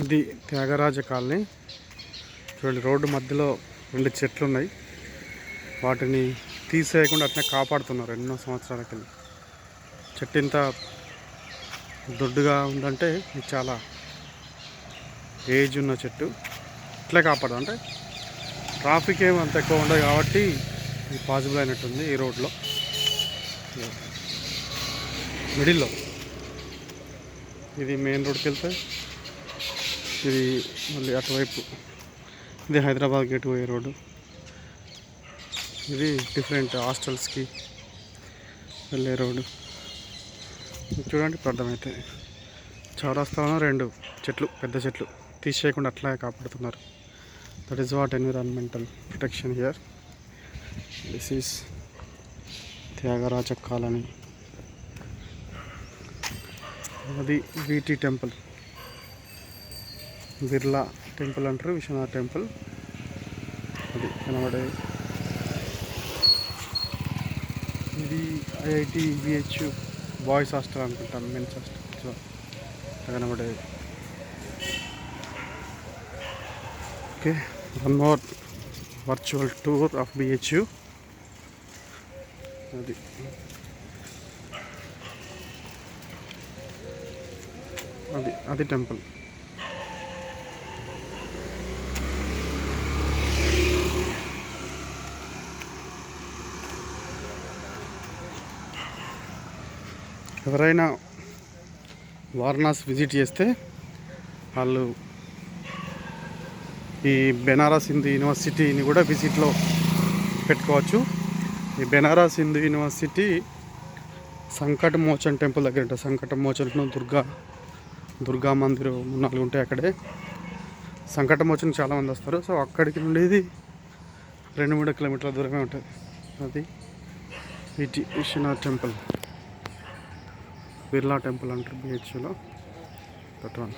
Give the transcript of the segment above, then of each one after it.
ఇది త్యాగరాజ కాలనీ. చూడండి, రోడ్డు మధ్యలో 2 చెట్లు ఉన్నాయి. వాటిని తీసేయకుండా అట్నే కాపాడుతున్నారు ఎన్నో సంవత్సరాలకి. చెట్టు ఇంత దొడ్డుగా ఉందంటే ఇది చాలా ఏజ్ ఉన్న చెట్టు. ఇట్లే కాపాడు అంటే ట్రాఫిక్ ఏమి అంత ఎక్కువ ఉండదు కాబట్టి ఇది పాసిబుల్ అయినట్టుంది. ఈ రోడ్లో మిడిల్లో ఇది మెయిన్ రోడ్కి వెళ్తే ఇది మళ్ళీ అటువైపు ఇది హైదరాబాద్ గేట్ పోయే రోడ్డు. ఇది డిఫరెంట్ హాస్టల్స్కి వెళ్ళే రోడ్డు. చూడండి, అర్థమైతే చౌరస్తాలో 2 చెట్లు, పెద్ద చెట్లు తీసేయకుండా అట్లాగే కాపాడుతున్నారు. That is what environmental protection here. This is Thyagaraja colony. అది వీటి టెంపుల్, బిర్లా టెంపుల్ అంటారు, విశ్వనాథ్ టెంపుల్. అది కనబడే ఇది IIT BHU బాయ్స్ హాస్టల్ అనుకుంటాను, మెన్స్ హాస్టల్ కనబడేది. Okay, one more virtual tour of BHU. అది అది అది టెంపుల్. ఎవరైనా వారణాసి విజిట్ చేస్తే వాళ్ళు ఈ బెనారస్ హిందూ యూనివర్సిటీని కూడా విజిట్లో పెట్టుకోవచ్చు. ఈ బెనారస్ హిందూ యూనివర్సిటీ సంకట మోచన్ టెంపుల్ దగ్గర ఉంటుంది. సంకట మోచన్ దుర్గా మందిరం 4 ఉంటాయి అక్కడే. సంకట మోచన్ చాలామంది వస్తారు. సో అక్కడికి నుండి 2-3 కిలోమీటర్ల దూరమే ఉంటుంది. అది వీటి విశ్వనాథ్ టెంపుల్, బిర్లా టెంపుల్ అంటారు BHUలో. That one.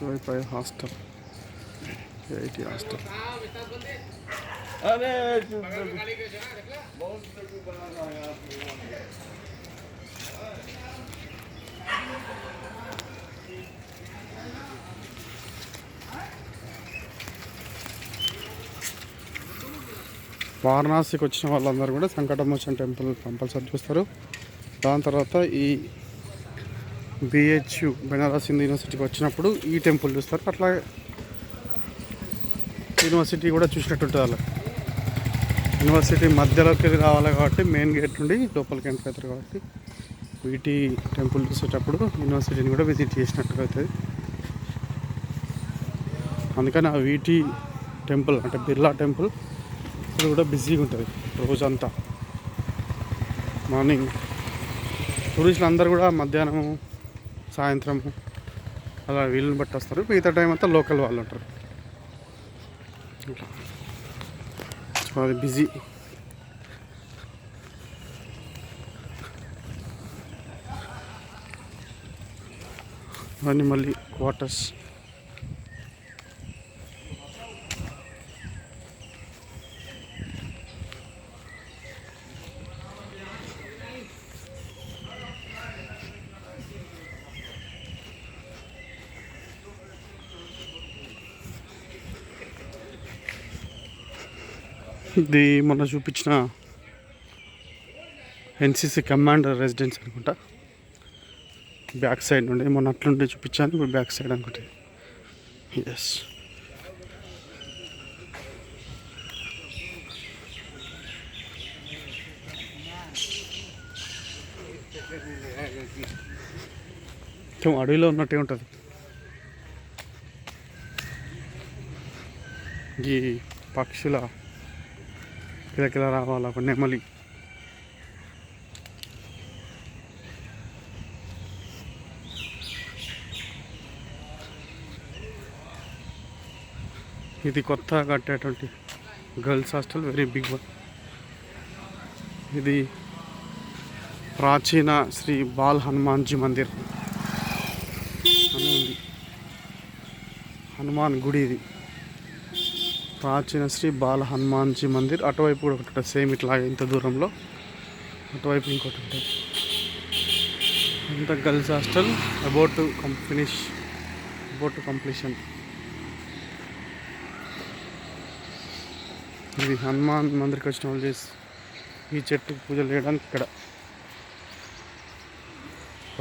Wifi hostel, IIT hostel. వారణాసికి వచ్చిన వాళ్ళందరూ కూడా సంకటమోచన్ టెంపుల్ కంపల్సరీ చూస్తారు. దాని తర్వాత ఈ BHU బెనారస్ హిందూ యూనివర్సిటీకి వచ్చినప్పుడు ఈ టెంపుల్ చూస్తారు. అట్లా యూనివర్సిటీ కూడా చూసినట్టు ఉంటుంది. వాళ్ళకి యూనివర్సిటీ మధ్యలోకి రావాలి కాబట్టి మెయిన్ గేట్ నుండి లోపలికి ఎంటర్ అవుతారు కాబట్టి వీటి టెంపుల్ చూసేటప్పుడు యూనివర్సిటీని కూడా విజిట్ చేసినట్టుగా అవుతుంది. అందుకని ఆ వీటి టెంపుల్ అంటే బిర్లా టెంపుల్ ఇది కూడా బిజీగా ఉంటుంది రోజంతా. మార్నింగ్ టూరిస్టులు అందరూ కూడా మధ్యాహ్నము, సాయంత్రము అలా వీళ్ళని బట్టి వస్తారు. మిగతా టైం అంతా లోకల్ వాళ్ళు ఉంటారు. అది బిజీ. అవన్నీ మళ్ళీ క్వార్టర్స్. ఇది మొన్న చూపించిన NCC కమాండర్ రెసిడెన్స్ అనుకుంటా. బ్యాక్ సైడ్ నుండి మొన్న అట్లుండి చూపించాను, ఇప్పుడు బ్యాక్ సైడ్ అనుకుంటే. ఎస్, అడవిలో ఉన్నట్టే ఉంటుంది. ఈ పక్షుల కిలకిల రావాలి ఒక నెమలి. ఇది కొత్తగా కట్టేటువంటి girls hostel, very big one. ఇది ప్రాచీన శ్రీ బాల్ హనుమాన్జీ మందిర్ అని ఉంది. హనుమాన్ గుడి ఇది. ప్రాచీన శ్రీ బాల హనుమాన్జీ మందిర్. అటువైపు కూడా ఒకటి సేమ్ ఇట్లా ఇంత దూరంలో అటువైపు ఇంకోటి ఉంటుంది. అంతా girls hostel. About to finish, about to completion. ఇది హనుమాన్ మందిర్కి వచ్చిన వాళ్ళు చేసి ఈ చెట్టు పూజలు చేయడానికి ఇక్కడ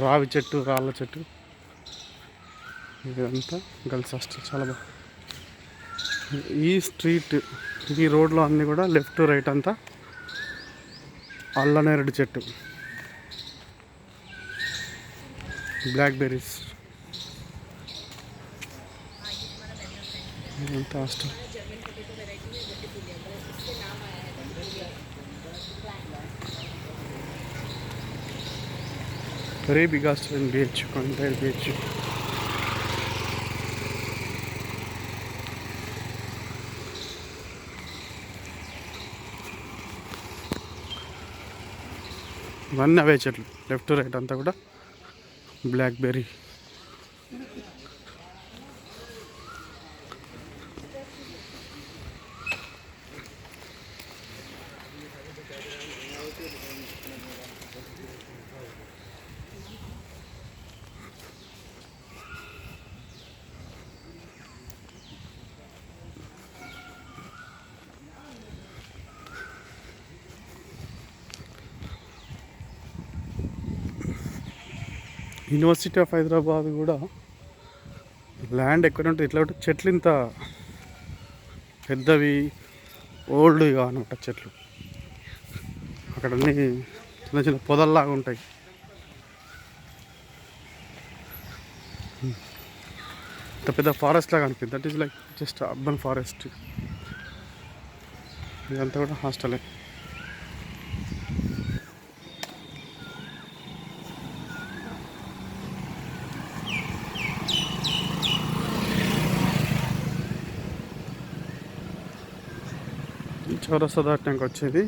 రావి చెట్టు, రాళ్ళ చెట్టు, ఇదంతా గర్ల్స్ హాస్టల్. చాలా బాగా ఈ స్ట్రీట్, ఈ రోడ్లో అన్నీ కూడా లెఫ్ట్ రైట్ అంతా అల్లనేరేడు చెట్టు, బ్లాక్బెర్రీస్. ఇదంతా hostel. Very big hostel in beach, entire beach. ఇవన్నీ అవే చెట్లు, లెఫ్ట్ రైట్ అంతా కూడా బ్లాక్బెర్రీ. యూనివర్సిటీ ఆఫ్ హైదరాబాద్ కూడా ల్యాండ్ ఎక్కడ ఉంటుంది, ఇట్లా ఉంటుంది. చెట్లు ఇంత పెద్దవి, ఓల్డ్గా అనమాట చెట్లు. అక్కడ అన్నీ చిన్న చిన్న పొదల్లాగా ఉంటాయి. ఇంత పెద్ద ఫారెస్ట్ లాగా అనిపిస్తుంది. That is like just urban forest. ఇదంతా కూడా హాస్టలే. చౌరస్తా దాటినాక వచ్చేది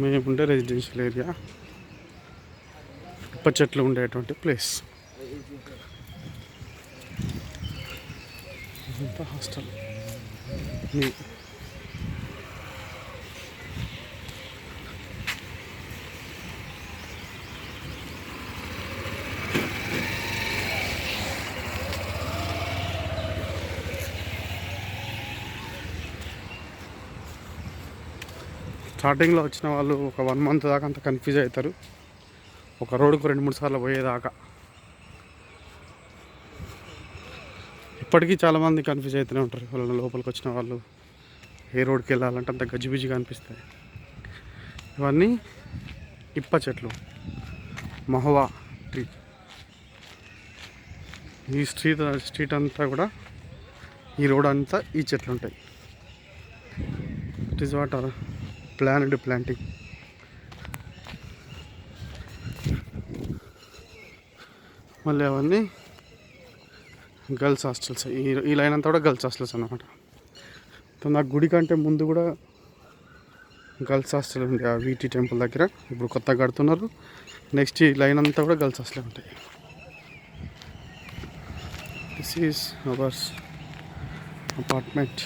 మేముండే రెసిడెన్షియల్ ఏరియా, ఇప్ప చెట్లు ఉండేటువంటి ప్లేస్. ఇదంతా హాస్టల్. స్టార్టింగ్లో వచ్చిన వాళ్ళు ఒక 1 month దాకా అంత కన్ఫ్యూజ్ అవుతారు, ఒక రోడ్డుకు 2-3 సార్లు పోయేదాకా. ఇప్పటికీ చాలామంది కన్ఫ్యూజ్ అవుతూనే ఉంటారు. వాళ్ళ లోపలికి వచ్చిన వాళ్ళు ఏ రోడ్కి వెళ్ళాలంటే అంత గజిబిజిగా అనిపిస్తాయి. ఇవన్నీ ఇప్ప చెట్లు, మహువా ట్రీ. ఈ స్ట్రీట్ అంతా కూడా, ఈ రోడ్ అంతా ఈ చెట్లు ఉంటాయి. It is what are planned planting. మళ్ళీ అవన్నీ గర్ల్స్ హాస్టల్స్. ఈ లైన్ అంతా కూడా గర్ల్స్ హాస్టల్స్ అన్నమాట. నాకు గుడి కంటే ముందు కూడా గర్ల్స్ హాస్టల్ ఉంది, ఆ వీటీ టెంపుల్ దగ్గర. ఇప్పుడు కొత్తగా కడుతున్నారు. నెక్స్ట్ ఈ లైన్ అంతా కూడా గర్ల్స్ హాస్టల్ ఉంటాయి. This is our apartment,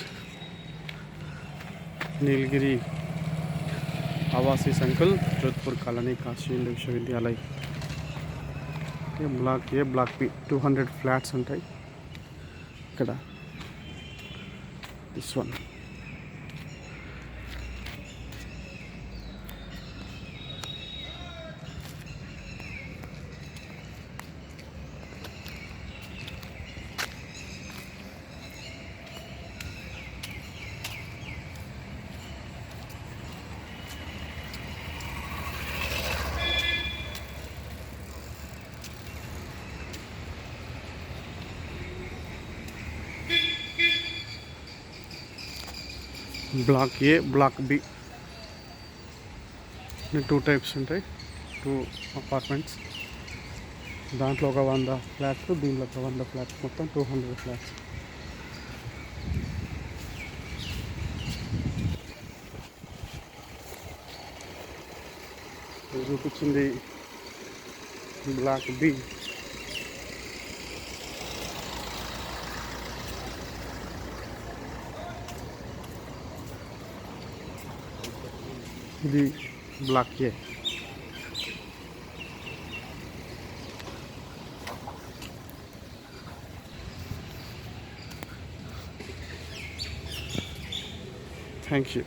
Nilgiri आवासीय संकुल, Jodhpur colony, Kashi Hindu Vishwavidyalaya. Block A, block B 200 flats ఉంటాయి ఇక్కడ. This one. Block A, block B 2 types ఉంటాయి, 2 అపార్ట్మెంట్స్. దాంట్లో ఒక 100 ఫ్లాట్స్, దీంట్లో ఒక 100 ఫ్లాట్స్, మొత్తం 200 ఫ్లాట్స్. చూపించింది బ్లాక్ బి. ఇది ब्लॉक ये थैंक यू।